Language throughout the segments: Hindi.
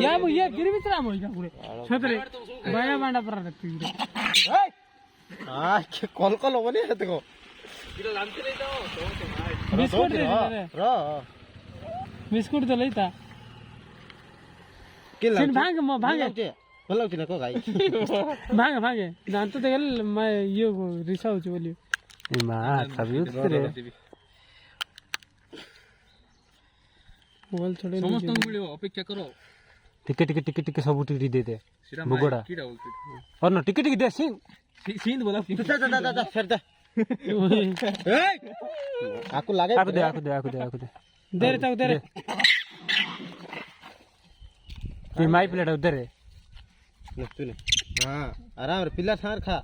या ये गिरवी तरह मोई का पूरे छतरे बाया बांडा पर रखती है हां के कॉल कॉल होबनी है देखो इला लांते ले जाओ बिस्कुट दे र बिस्कुट तो लेता के सिन भांग म भांग भलो छ नको गाई भांग भांग जानते देख मैं ये रिसाउ छु बोलियो ए मा सब रे बोल छोड़े समस्त मिलियो अपेक्षा करो टिके टिके टिके टिके सब टिके दे दे बुगड़ा कीड़ा बोलते और ना टिके टिके दे सिंह सीन बोला जा फिर दे ए आकु लागे आकु दे दे रे ताऊ दे रे ये माई प्लेट उधर है तूने हां आराम रे पिल्ला थार खा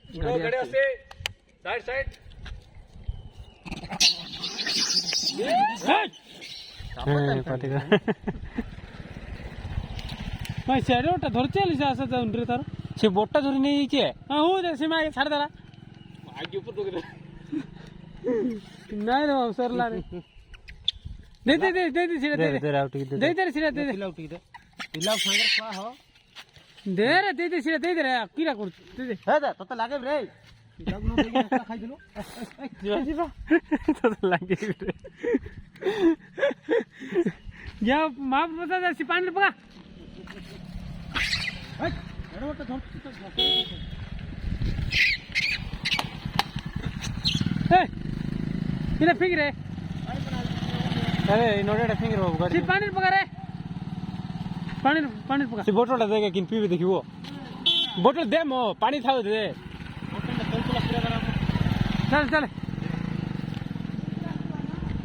उड़ो गड़े से साइड पाटेगा मैं सेडोटा धरचेली से आसा उंड्रे तार से बोटा धरी नहीं छे हां हो दे से मैं छाड़ देला आगे ऊपर तो नहीं रे सरला रे दे सिरा दे आउट दे सिरा दे पिल्ला उठी दे पिल्ला सांगर खा हो दे रे दे सिरा दे रे कीरा कर दे हे दे तो लागे रे पिल्ला गुनो बेगी खाई दिलो जीवा तो लागे रे या माप बता दे सी पानी पका अरे वो तो धर ए इने फिंगर रे अरे इनोडे फिंगर हो गाड़ी सी पानी पका रे पानी पका से बोतल देगा किन पीबे देखिवो बोतल दे मो पानी थाव दे चल